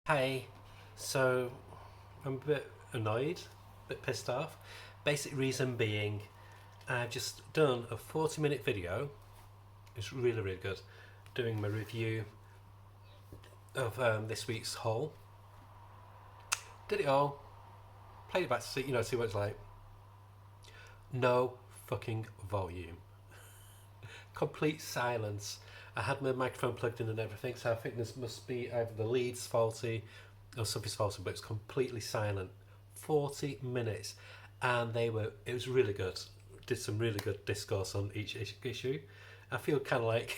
Hey, so I'm a bit annoyed, a bit pissed off. Basic reason being, I've just done a 40-minute video. It's really, really good. Doing my review of this week's haul. Did it all. Played it back to see what it's like. No fucking volume. Complete silence. I had my microphone plugged in and everything, so I think this must be either the lead's faulty or something's faulty, but it's completely silent. 40 minutes, and it was really good. Did some really good discourse on each issue. I feel kind of like,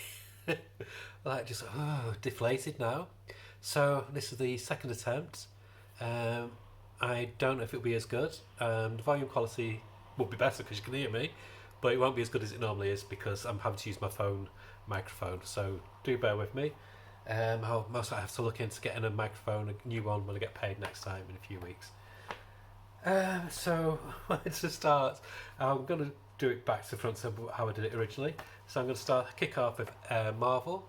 like just deflated now. So this is the second attempt. I don't know if it'll be as good. The volume quality will be better because you can hear me, but it won't be as good as it normally is because I'm having to use my phone microphone. So do bear with me. I'll most likely have to look into getting a microphone, a new one, when I get paid next time in a few weeks. So to start, I'm going to do it back to front of how I did it originally. So I'm going to kick off with Marvel.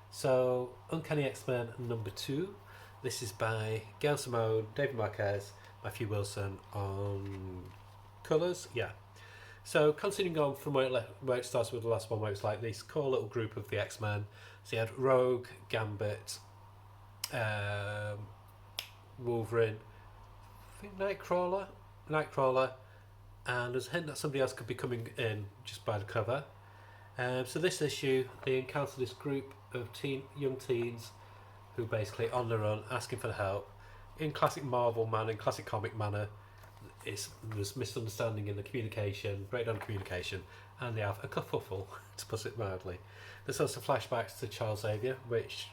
So Uncanny X-Men #2. This is by Gail Simone, David Marquez, Matthew Wilson on colours. Yeah. So continuing on from where it started with the last one, where it's like this core little group of the X-Men. So you had Rogue, Gambit, Wolverine, I think Nightcrawler, and there's a hint that somebody else could be coming in just by the cover. So this issue, they encounter this group of young teens who basically on their own, asking for help. In classic Marvel manner, in classic comic manner, there's misunderstanding in the communication, breakdown of communication, and they have a kerfuffle, to put it mildly. There's also flashbacks to Charles Xavier, which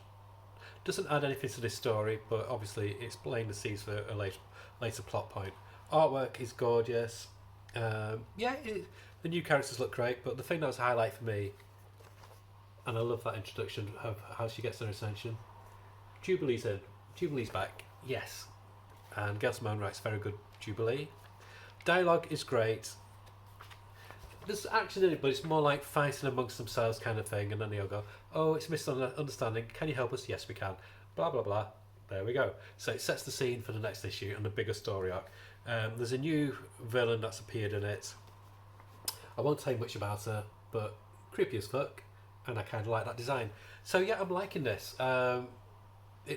doesn't add anything to this story, but obviously it's laying the seeds for a later plot point. Artwork is gorgeous. The new characters look great, but the thing that was a highlight for me, and I love that introduction of how she gets her ascension. Jubilee's back, yes. And Gail Simone writes very good Jubilee. Dialogue is great. There's action in it, but it's more like fighting amongst themselves kind of thing, and then they'll go, oh, it's misunderstanding, can you help us? Yes, we can. Blah, blah, blah. There we go. So it sets the scene for the next issue and the bigger story arc. There's a new villain that's appeared in it. I won't tell you much about her, but creepy as fuck, and I kind of like that design. So yeah, I'm liking this.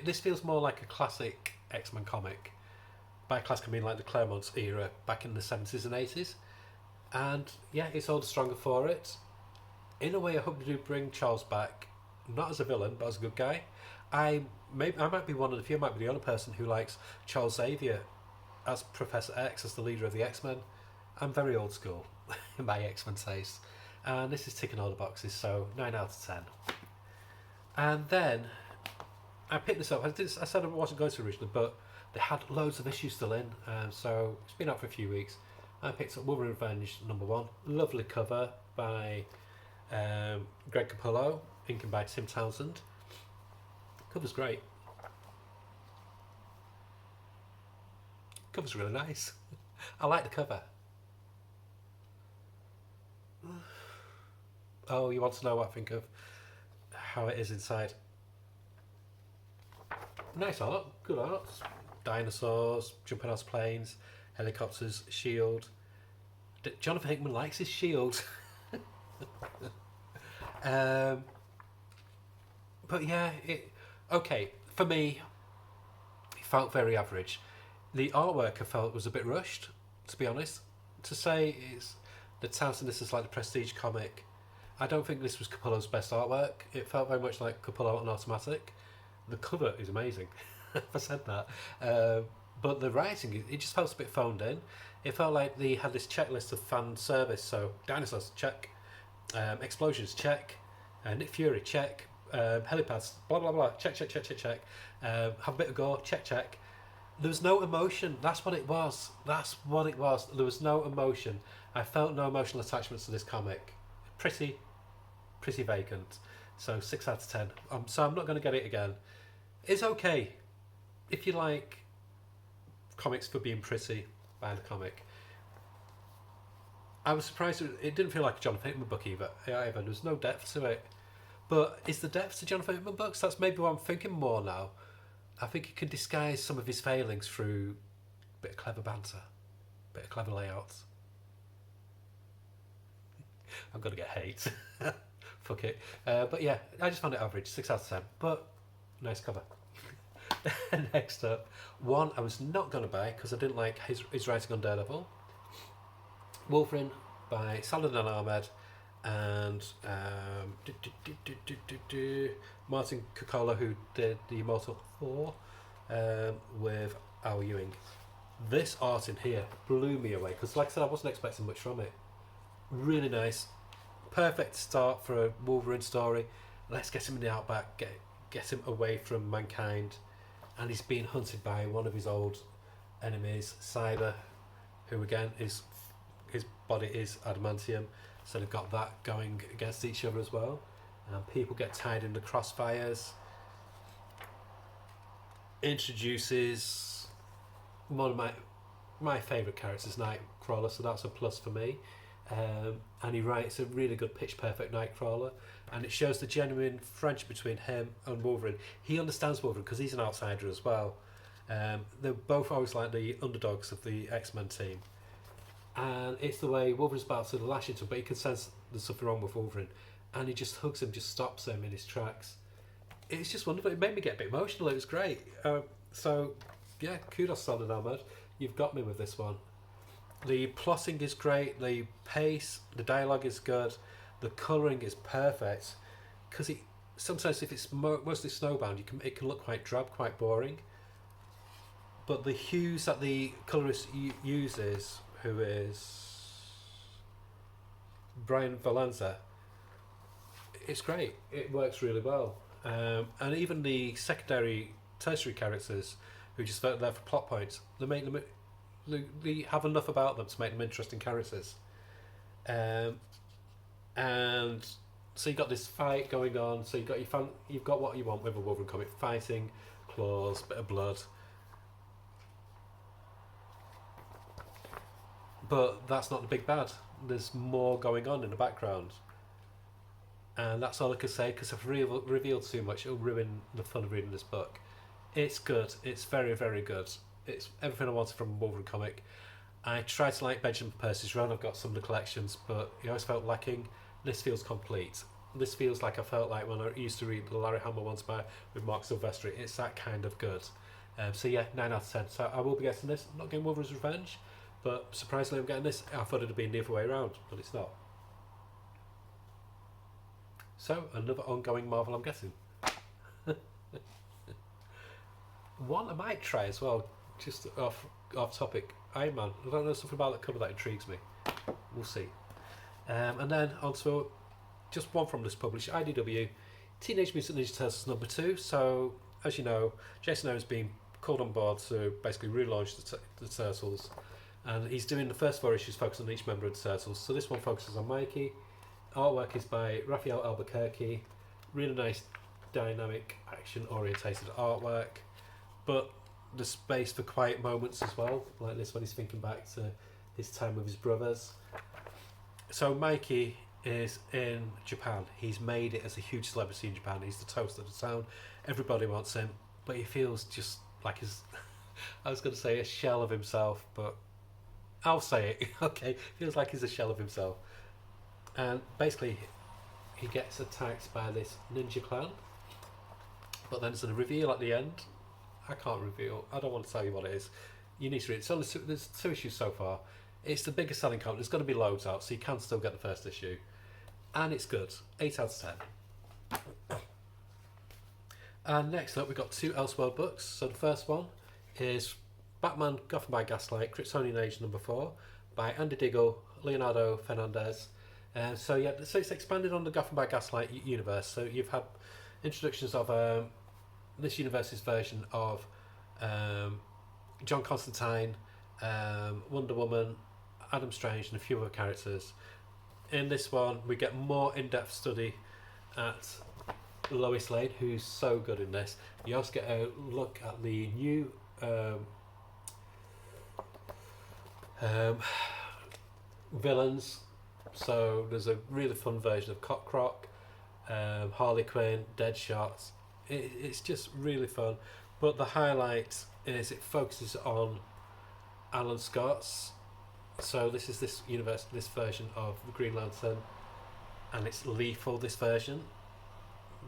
This feels more like a classic X-Men comic. By classic I mean like the Claremont era back in the 70s and 80s. And yeah, it's all the stronger for it. In a way, I hope to do bring Charles back, not as a villain, but as a good guy. I might be one of the few, I might be the only person who likes Charles Xavier as Professor X, as the leader of the X-Men. I'm very old school in my X-Men taste. And this is ticking all the boxes, so 9 out of 10. And then I picked this up. I said I wasn't going to originally, but they had loads of issues still in, so it's been out for a few weeks. I picked up Wolverine Revenge #1. Lovely cover by Greg Capullo, inking by Tim Townsend. Cover's great. Cover's really nice. I like the cover. Oh, you want to know what I think of how it is inside? Nice art, good art. Dinosaurs, jumping out of planes, helicopters, shield. Jonathan Hickman likes his shield. But yeah, okay, for me, it felt very average. The artwork I felt was a bit rushed, to be honest. To say it's the Townsend, this is like the prestige comic, I don't think this was Capullo's best artwork. It felt very much like Capullo on Automatic. The cover is amazing, if I said that. But the writing, it just felt a bit phoned in. It felt like they had this checklist of fan service. So dinosaurs, check. Explosions, check. Nick Fury, check. Helipads, blah, blah, blah. Check. Have a bit of gore, check. There was no emotion. That's what it was. There was no emotion. I felt no emotional attachments to this comic. Pretty vacant. So 6 out of 10. So I'm not going to get it again. It's okay if you like comics for being pretty by the comic. I was surprised it didn't feel like a Jonathan Hickman book either. There was no depth to it. But is the depth to Jonathan Hickman books? That's maybe what I'm thinking more now. I think he can disguise some of his failings through a bit of clever banter, a bit of clever layouts. I'm gonna get hate. Fuck it. But yeah, I just found it average, 6 out of 10. But nice cover. Next up, one I was not gonna buy because I didn't like his writing on Daredevil. Wolverine by Saladin Ahmed and Martin Cocola, who did the Immortal 4 with Al Ewing. This art in here blew me away because, like I said, I wasn't expecting much from it. Really nice, perfect start for a Wolverine story. Let's get him in the outback, get him away from mankind, and he's being hunted by one of his old enemies, Cyber, who again is his body is adamantium, so they've got that going against each other as well. And people get tied in the crossfires. Introduces one of my favourite characters, Nightcrawler, so that's a plus for me. And he writes a really good pitch perfect Nightcrawler, and it shows the genuine friendship between him and Wolverine. He understands Wolverine because he's an outsider as well. They're both always like the underdogs of the X-Men team, and it's the way Wolverine's about to lash into him, but he can sense there's something wrong with Wolverine, and he just hugs him, just stops him in his tracks. It's just wonderful. It made me get a bit emotional. It was great. So yeah, kudos Solid Ahmed. You've got me with this one. The plotting is great, the pace, the dialogue is good, the colouring is perfect. Because sometimes if it's mostly snowbound, it can look quite drab, quite boring. But the hues that the colourist uses, who is Brian Valenza, it's great. It works really well. And even the secondary, tertiary characters, who just there for plot points, they have enough about them to make them interesting characters. And so you've got this fight going on. So you've got what you want with a Wolverine comic: fighting, claws, bit of blood. But that's not the big bad. There's more going on in the background, and that's all I could say. Because if I reveal too much, it'll ruin the fun of reading this book. It's good. It's very, very good. It's everything I wanted from a Wolverine comic. I tried to like Benjamin Percy's run. I've got some of the collections, but it always felt lacking. This feels complete. This feels like I felt like when I used to read the Larry Hama ones with Mark Silvestri. It's that kind of good. So yeah, 9 out of 10. So I will be getting this. I'm not getting Wolverine's Revenge, but surprisingly I'm getting this. I thought it'd be the other way around, but it's not. So another ongoing Marvel I'm getting. One I might try as well, just off topic, Iron Man. I don't know, something about that cover that intrigues me. We'll see. And then also just one from this publisher, IDW, Teenage Mutant Ninja Turtles #2. So as you know, Jason Aaron's been called on board to basically relaunch the Turtles, and he's doing the first 4 issues focused on each member of the Turtles. So this one focuses on Mikey. Artwork is by Raphael Albuquerque. Really nice, dynamic, action orientated artwork, but the space for quiet moments as well, like this when he's thinking back to his time with his brothers. So Mikey is in Japan. He's made it as a huge celebrity in Japan. He's the toast of the town. Everybody wants him, but he feels just like his I was going to say a shell of himself, but I'll say it. Okay, feels like he's a shell of himself. And basically he gets attacked by this ninja clan, but then there's a reveal at the end. I can't reveal. I don't want to tell you what it is. You need to read it. There's 2 issues so far. It's the biggest selling comic. There's going to be loads out, so you can still get the first issue. And it's good. 8 out of 10. And next up, we've got 2 Elseworld books. So the first one is Batman Gotham by Gaslight, Kryptonian Age #4 by Andy Diggle, Leonardo Fernandez. So it's expanded on the Gotham by Gaslight universe. So you've had introductions of this universe's version of John Constantine, Wonder Woman, Adam Strange, and a few other characters. In this one, we get more in-depth study at Lois Lane, who's so good in this. You also get a look at the new villains. So there's a really fun version of Cockcroc, Harley Quinn, Deadshot. It's just really fun. But the highlight is it focuses on Alan Scott's. So this universe, this version of the Green Lantern, and it's lethal. This version,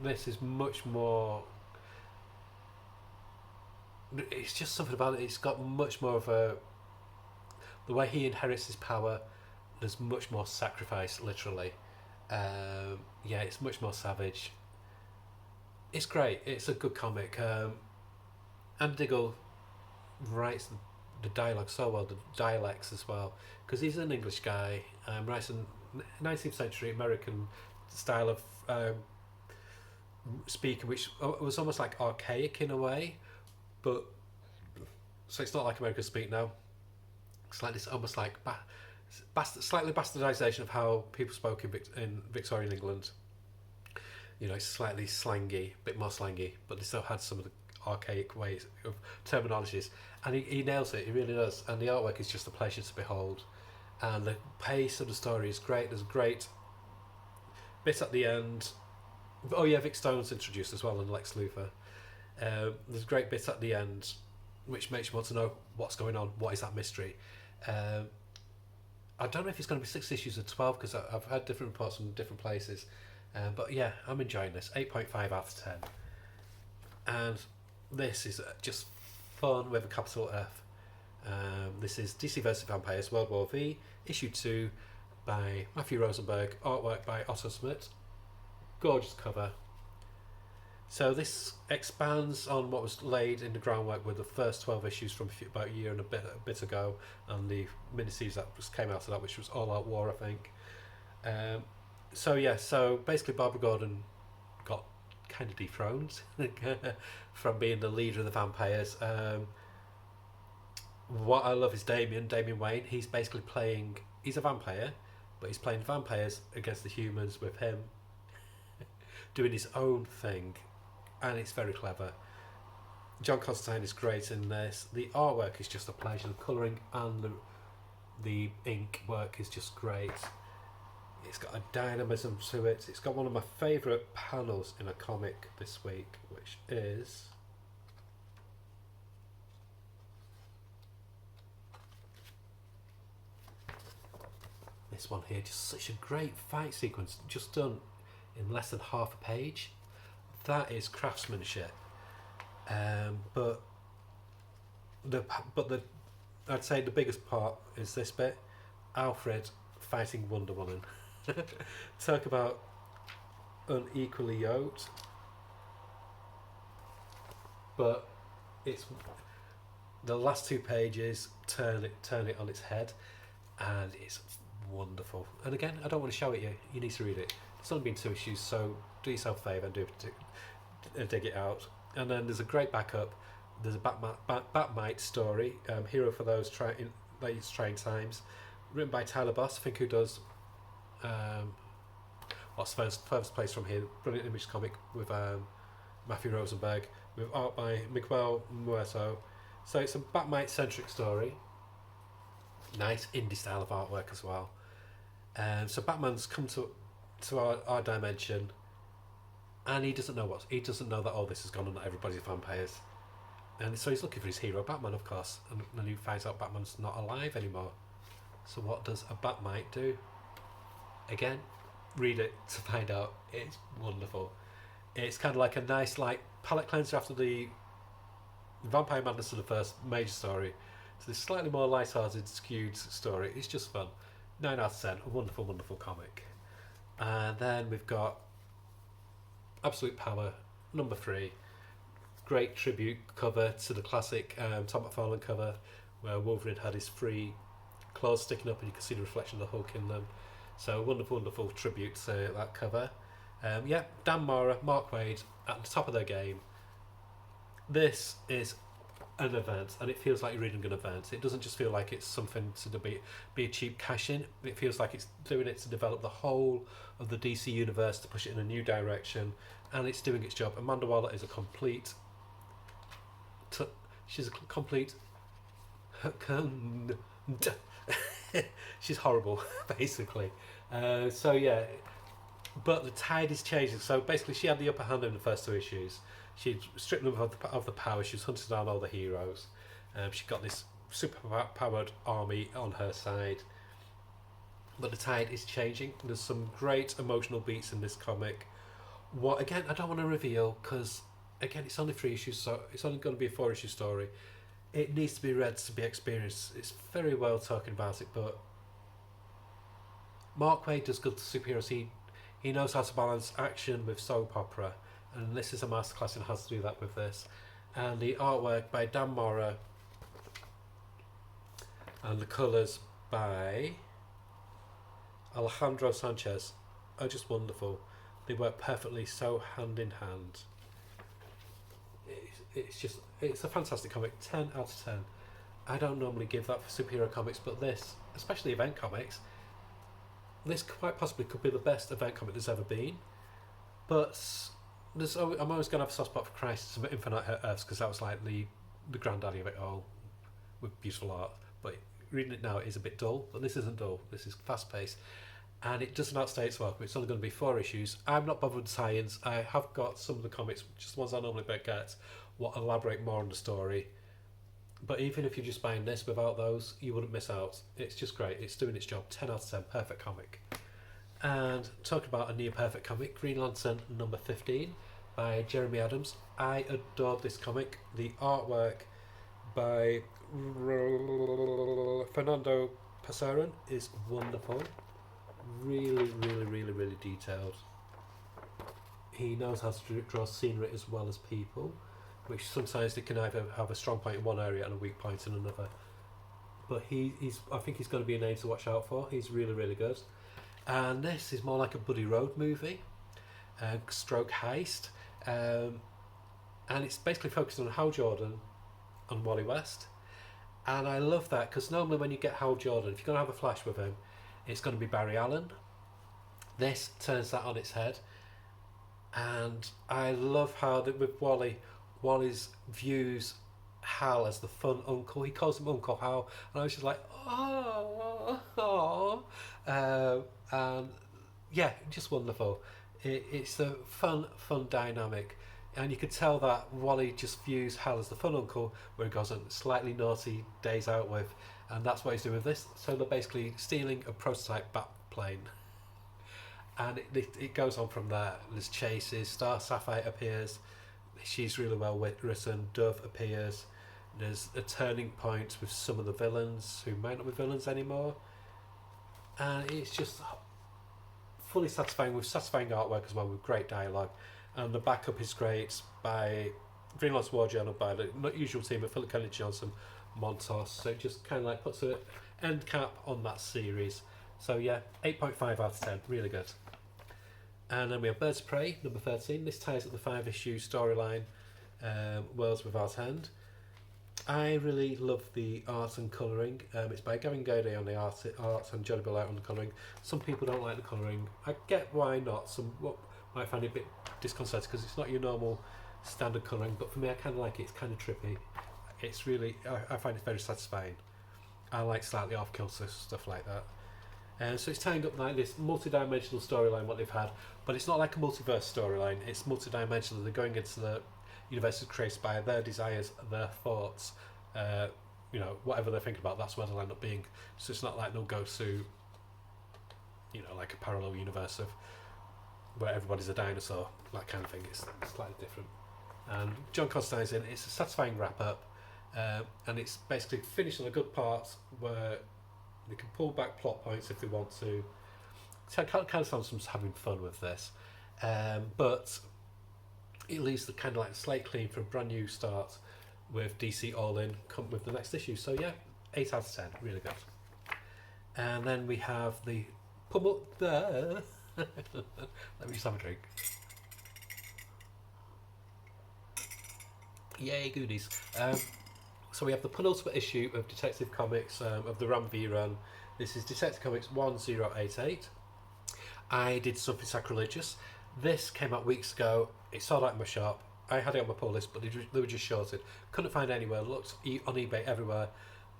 this is much more. It's just something about it. It's got much more of a. The way he inherits his power, there's much more sacrifice, literally. Yeah, it's much more savage. It's great. It's a good comic. And Diggle writes the dialogue so well, the dialects as well, because he's an English guy, writes a 19th century American style of speaking, which was almost like archaic in a way, but so it's not like American speak now. It's like this almost like slightly bastardization of how people spoke in Victorian England. You know, it's slightly slangy, a bit more slangy, but they still had some of the archaic ways of terminologies, and he nails it. He really does, and the artwork is just a pleasure to behold. And the pace of the story is great. There's a great bit at the end. Oh yeah, Vic Stone's introduced as well, and Lex Luthor. There's a great bit at the end, which makes you want to know what's going on. What is that mystery? I don't know if it's going to be 6 issues or 12 because I've had different reports from different places. But yeah, I'm enjoying this. 8.5 out of 10. And this is just fun with a capital F. This is DC vs. Vampires World War V, issue 2 by Matthew Rosenberg, artwork by Otto Smith. Gorgeous cover. So this expands on what was laid in the groundwork with the first 12 issues from about a year and a bit ago, and the miniseries that just came out of that, which was All Out War, I think. So basically Barbara Gordon got kind of dethroned from being the leader of the vampires. What I love is Damian Wayne. He's basically he's a vampire, but he's playing vampires against the humans with him doing his own thing, and it's very clever. John Constantine is great in this. The artwork is just a pleasure. The colouring and the ink work is just great. It's got a dynamism to it. It's got one of my favourite panels in a comic this week, which is this one here. Just such a great fight sequence, just done in less than half a page. That is craftsmanship. But I'd say the biggest part is this bit: Alfred fighting Wonder Woman. Talk about unequally yoked. But it's the last 2 pages turn it on its head, and it's wonderful. And again, I don't want to show it you. You need to read it. It's only been 2 issues, so do yourself a favour and dig it out. And then there's a great backup. There's a Batmite story, hero for those trying times, written by Tyler Boss, I think, who does what's furthest place from here, brilliant image comic with Matthew Rosenberg, with art by Miguel Muerto. So it's a Batmite centric story. Nice indie style of artwork as well. So Batman's come to our dimension, and he doesn't know that all this has gone on, that everybody's vampires. And so he's looking for his hero, Batman, of course, and then he finds out Batman's not alive anymore. So what does a Batmite do? Again, read it to find out. It's wonderful. It's kind of like a nice palate cleanser after the Vampire Madness of the first major story. So this slightly more light-hearted, skewed story. It's just fun. 9 out of 10. A wonderful, wonderful comic. And then we've got Absolute Power, number 3. Great tribute cover to the classic Tom McFarlane cover, where Wolverine had his 3 claws sticking up and you can see the reflection of the Hulk in them. So wonderful, wonderful tribute to that cover. Dan Mora, Mark Waid at the top of their game. This is an event, and it feels like you're reading an event. It doesn't just feel like it's something to be a cheap cash-in. It feels like it's doing it to develop the whole of the DC universe, to push it in a new direction, and it's doing its job. Amanda Waller is a complete... she's a complete... she's horrible, basically. So yeah, but the tide is changing. So basically she had the upper hand in the first 2 issues. She'd stripped them of the power. She was hunting down all the heroes. She got this super powered army on her side. But the tide is changing. There's some great emotional beats in this comic. What again? I don't want to reveal because again, it's only 3 issues, so it's only going to be a 4-issue story. It needs to be read to be experienced. It's very well talking about it, but Mark Waid does good superheroes. He knows how to balance action with soap opera, and this is a masterclass in how to do that with this. And the artwork by Dan Mora, and the colours by Alejandro Sanchez are just wonderful. They work perfectly, so hand in hand. It's a fantastic comic. 10 out of 10. I don't normally give that for superhero comics, but this, especially event comics, this quite possibly could be the best event comic there's ever been. But I'm always going to have a soft spot for Crisis of Infinite Earths because that was like the granddaddy of it all, with beautiful art. But reading it now is a bit dull, but this isn't dull. This is fast paced, and it doesn't outstay its welcome. It's only going to be 4 issues. I'm not bothered with tie-ins. I have got some of the comics, just the ones I normally get, what elaborate more on the story. But even if you're just buying this without those, you wouldn't miss out. It's just great. It's doing its job. 10 out of 10. Perfect comic. And talking about a near perfect comic, Green Lantern number 15 by Jeremy Adams. I adored this comic. The artwork by Fernando Pasaran is wonderful. Really, really, really, really detailed. He knows how to draw scenery as well as people, which sometimes they can either have a strong point in one area and a weak point in another. But I think he's going to be a name to watch out for. He's really, really good. And this is more like a Buddy Road movie, stroke heist, and it's basically focused on Hal Jordan and Wally West. And I love that because normally when you get Hal Jordan, if you're going to have a flash with him, it's going to be Barry Allen. This turns that on its head, and I love how that with Wally's views Hal as the fun uncle. He calls him Uncle Hal, and I was just like, oh. And yeah, just wonderful. It's a fun dynamic, and you could tell that Wally just views Hal as the fun uncle, where he goes on slightly naughty days out with, and that's what he's doing with this. So they're basically stealing a prototype bat plane, and it goes on from there. There's chases. Star Sapphire appears. She's really well written. Dove appears. There's a turning point with some of the villains who might not be villains anymore, and it's just fully satisfying with satisfying artwork as well, with great dialogue. And the backup is great by Green Lantern War Journal by the usual team of Philip Kennedy Johnson, Montos. So it just kind of like puts an end cap on that series. So yeah, 8.5 out of 10, really good. And then we have Birds of Prey, number 13. This ties up the 5-issue storyline, Worlds Without End. I really love the art and colouring. It's by Gavin Gaudet on the art and Johnny Billette on the colouring. Some people don't like the colouring. I get why not. Some might find it a bit disconcerting because it's not your normal standard colouring, but for me I kind of like it. It's kind of trippy. It's really, I find it very satisfying. I like slightly off-kilter stuff like that. And so it's tying up like this multi-dimensional storyline what they've had, but it's not like a multiverse storyline. It's multi-dimensional. They're going into the universe created by their desires, their thoughts, whatever they're thinking about, that's where they'll end up being. So it's not like they'll go to, like a parallel universe of where everybody's a dinosaur, that kind of thing. It's slightly different. And John Constantine's in. It's a satisfying wrap up, and it's basically finished on a good part where they can pull back plot points if they want to. So it kind of sounds like having fun with this, but it leaves the kind of like slate clean for a brand new start with DC All In come with the next issue. So yeah, 8 out of 10, really good. And then we have the pummel there. Let me just have a drink. Yay, goodies. So we have the penultimate issue of Detective Comics of the Ram V run. This is Detective Comics 1088. I did something sacrilegious. This came out weeks ago. It sold out in my shop. I had it on my pull list, but they were just shorted. Couldn't find it anywhere. Looked on eBay everywhere.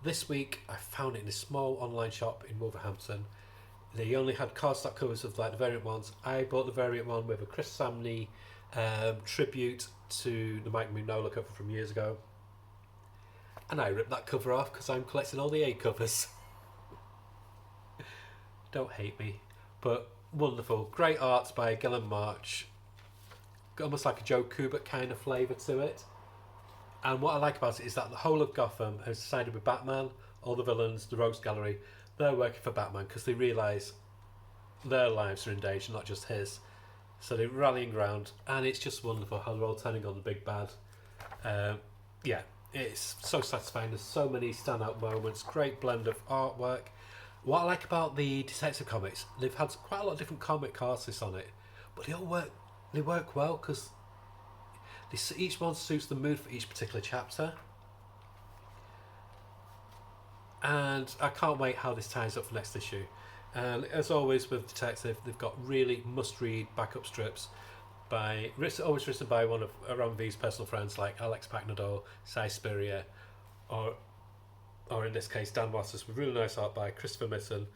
This week I found it in a small online shop in Wolverhampton. They only had cardstock covers of like the variant ones. I bought the variant one with a Chris Samney tribute to the Mike Mignola cover from years ago. And I ripped that cover off because I'm collecting all the A covers. Don't hate me. But wonderful. Great art by Gillen March. Almost like a Joe Kubert kind of flavour to it. And what I like about it is that the whole of Gotham has sided with Batman. All the villains, the Rogues Gallery, they're working for Batman because they realise their lives are in danger, not just his. So they're rallying round, and it's just wonderful how they're all turning on the big bad. Yeah, it's so satisfying. There's so many standout moments. Great blend of artwork. What I like about the Detective Comics, they've had quite a lot of different comic artists on it, but they all work. They work well because each one suits the mood for each particular chapter. And I can't wait how this ties up for next issue. And as always with Detective, they've got really must-read backup strips always written by one of Ron V's personal friends like Alex Pagnador, Cy Spurrier, or in this case Dan Waters, with really nice art by Christopher Mitten.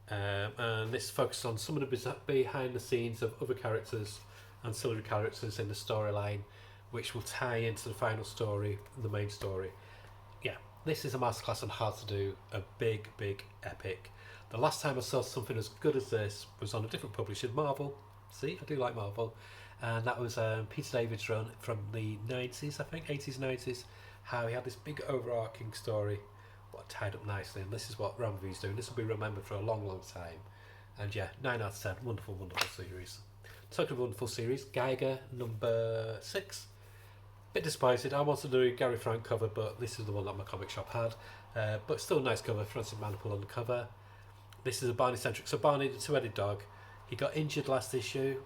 And this focuses on some of the behind the scenes of other characters, ancillary characters in the storyline, which will tie into the final story, the main story. Yeah, this is a masterclass on how to do a big, big epic. The last time I saw something as good as this was on a different publisher, Marvel. See, I do like Marvel. And that was Peter David's run from the 90s, I think, 80s, 90s, how he had this big overarching story, but tied up nicely. And this is what Ron V's doing. This will be remembered for a long, long time. And yeah, 9 out of 10. Wonderful, wonderful series. Talking of wonderful series, Geiger number 6. Bit disappointed. I wanted to do Gary Frank cover, but this is the one that my comic shop had. But still a nice cover. Francis Manapul on the cover. This is a Barney centric. So Barney, the two-headed dog, he got injured last issue,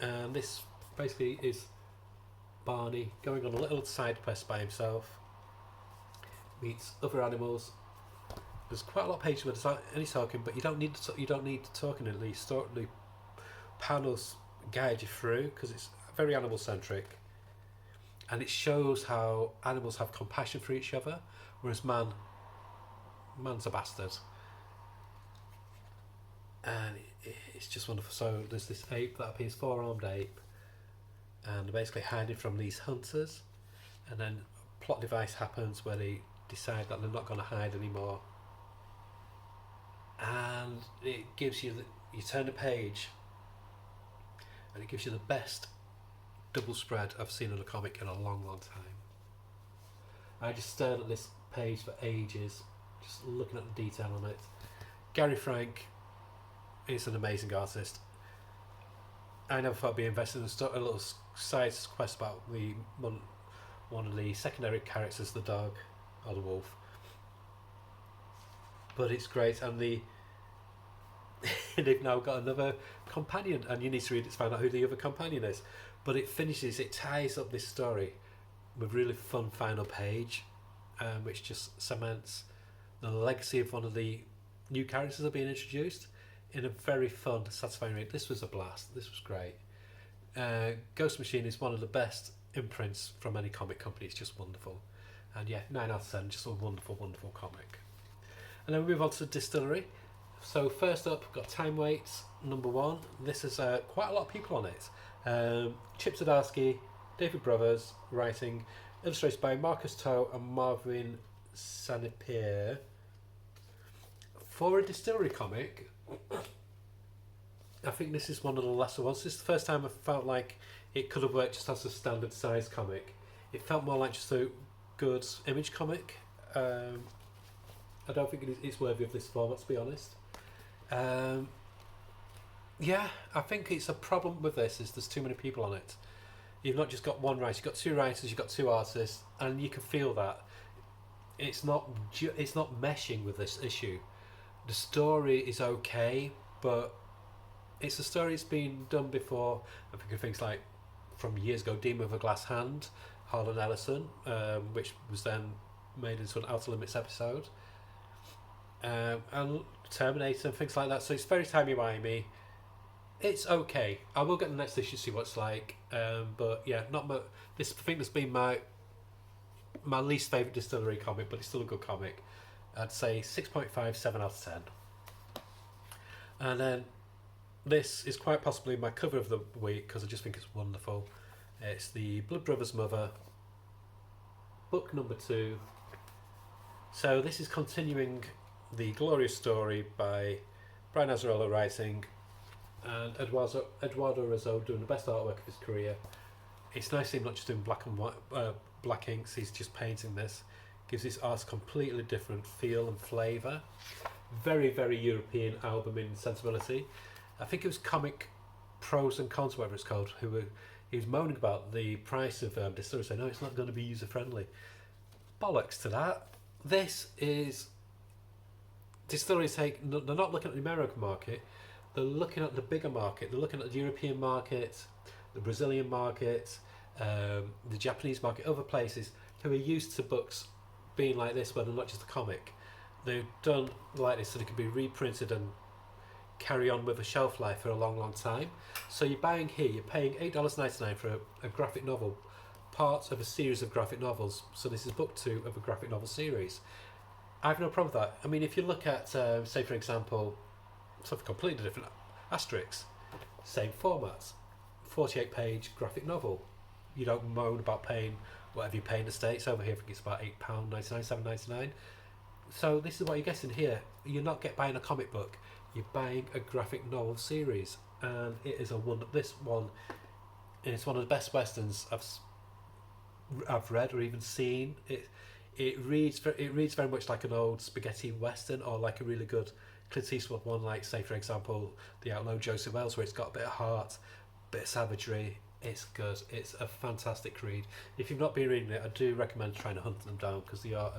and this basically is Barney going on a little side quest by himself. Meets other animals. There's quite a lot of pages where there's any talking, but you don't need to talking at least. The panels guide you through because it's very animal centric, and it shows how animals have compassion for each other, whereas man's a bastard. And it's just wonderful. So there's this ape that appears, 4-armed ape, and they're basically hiding from these hunters, and then a plot device happens where they decide that they're not going to hide anymore, and it gives you you turn the page and it gives you the best double spread I've seen in a comic in a long, long time. I just stared at this page for ages, just looking at the detail on it. Gary Frank is an amazing artist. I never thought I'd be invested in a little side quest about the one of the secondary characters, the dog or the wolf. But it's great, and they've now got another companion, and you need to read it to find out who the other companion is. But it ties up this story with a really fun final page, which just cements the legacy of one of the new characters that are being introduced in a very fun, satisfying read. This was a blast. This was great. Ghost Machine is one of the best imprints from any comic company. It's just wonderful. And yeah, 9 out of 10, just a wonderful, wonderful comic. And then we move on to Distillery. So first up, got Time Waits, number 1. This is quite a lot of people on it. Chip Zdarsky, David Brothers, writing, illustrated by Marcus Toe and Marvin Sanipierre. For a Distillery comic, I think this is one of the lesser ones. This is the first time I felt like it could have worked just as a standard size comic. It felt more like just a good image comic. I don't think it's worthy of this format, to be honest. Yeah, I think it's a problem with this is there's too many people on it. You've not just got one writer, you've got 2 writers, you've got 2 artists, and you can feel that it's not meshing with this issue. The story is okay, but it's a story that's been done before. I think of things like from years ago, Demon with a Glass Hand, Harlan Ellison, which was then made into an Outer Limits episode, and Terminator and things like that. So it's very timey-wimey. It's okay. I will get the next issue to see what it's like. But yeah, not my, this I think has been my least favourite Distillery comic, but it's still a good comic. I'd say 6.5, 7 out of 10. And then this is quite possibly my cover of the week because I just think it's wonderful. It's the Blood Brothers Mother, book number 2. So this is continuing the glorious story by Brian Azzarello writing and Eduardo Rizzo doing the best artwork of his career. It's nice to see him not just doing black and white, black inks. He's just painting this. Gives this art a completely different feel and flavour. Very, very European album in sensibility. I think it was Comic Pros and Cons, whatever it's called, he was moaning about the price of distillery, saying, no, it's not going to be user friendly. Bollocks to that. This is distilleries they're not looking at the American market, they're looking at the bigger market, they're looking at the European market, the Brazilian market, the Japanese market, other places who are used to books being like this where they're not just a comic. They're done like this so they can be reprinted and carry on with a shelf life for a long, long time. So you're buying here, you're paying $8.99 for a graphic novel, part of a series of graphic novels. So this is book 2 of a graphic novel series. I have no problem with that. I mean, if you look at, say for example, something completely different, Asterix, same format, 48-page graphic novel. You don't moan about paying whatever you pay in the States. Over here, I think it's about £8.99, £7.99. So this is what you're getting here. You're not buying a comic book. You're buying a graphic novel series, and it is a wonder. This one is one of the best westerns I've read or even seen. It reads very much like an old spaghetti western, or like a really good Clint Eastwood one, like say for example The Outlaw Joseph Wells, where it's got a bit of heart, a bit of savagery. It's good. It's a fantastic read. If you've not been reading it, I do recommend trying to hunt them down because they are.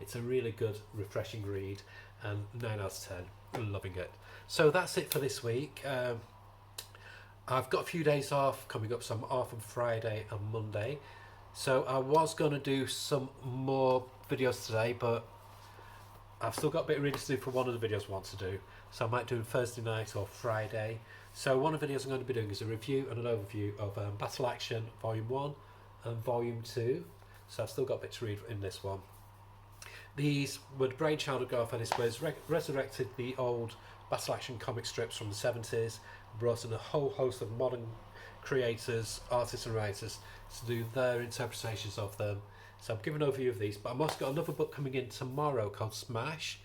It's a really good, refreshing read, and 9 out of 10. Loving it. So that's it for this week. I've got a few days off coming up, so I'm off on Friday and Monday. So I was going to do some more videos today, but I've still got a bit of reading to do for one of the videos I want to do. So I might do them Thursday night or Friday. So one of the videos I'm going to be doing is a review and an overview of Battle Action Volume 1 and Volume 2. So I've still got a bit to read in this one. These were the brainchild of Garth Ennis, where he's resurrected the old Battle Action comic strips from the 70s, brought in a whole host of modern creators, artists and writers to do their interpretations of them. So I'm giving an overview of these, but I've also got another book coming in tomorrow called Smash,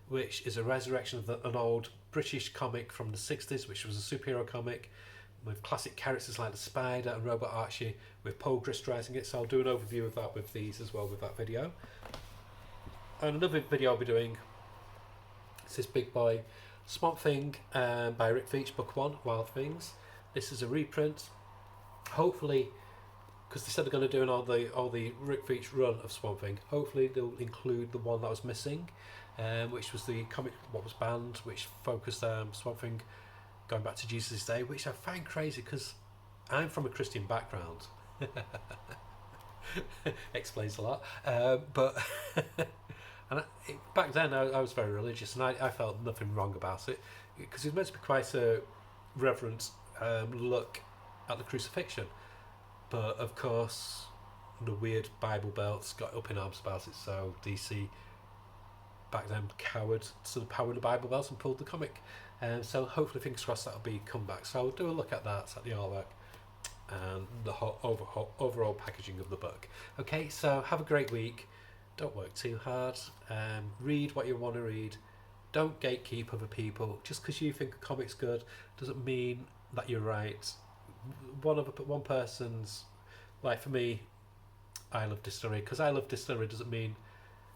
which is a resurrection of an old British comic from the 60s, which was a superhero comic with classic characters like the Spider and Robot Archie, with Paul Grist writing it. So I'll do an overview of that with these as well, with that video. And another video I'll be doing is this big boy Swamp Thing by Rick Veitch, book 1, Wild Things. This is a reprint. Hopefully, because they said they're going to do all the Rick Veitch run of Swamp Thing, hopefully they'll include the one that was missing, which was the comic what was banned, which focused Swamp Thing going back to Jesus' day, which I find crazy because I'm from a Christian background. Explains a lot. But and back then I was very religious, and I felt nothing wrong about it because it was meant to be quite a reverent look at the crucifixion. But of course, the weird Bible belts got up in arms about it, so DC back then cowered to the power of the Bible belts and pulled the comic. So hopefully, fingers crossed, that'll be come back. So I'll do a look at that, at the artwork and the whole overall packaging of the book. Okay, so have a great week. Don't work too hard. Read what you want to read. Don't gatekeep other people. Just because you think a comic's good doesn't mean that you're right. One person's, like for me, I love Distillery. Because I love Distillery doesn't mean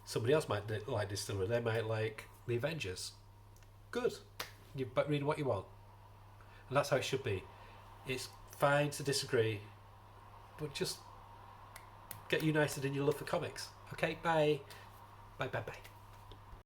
somebody else might like Distillery. They might like the Avengers. Good. You're reading what you want. And that's how it should be. It's fine to disagree, but just get united in your love for comics. Okay, bye. Bye, bye, bye.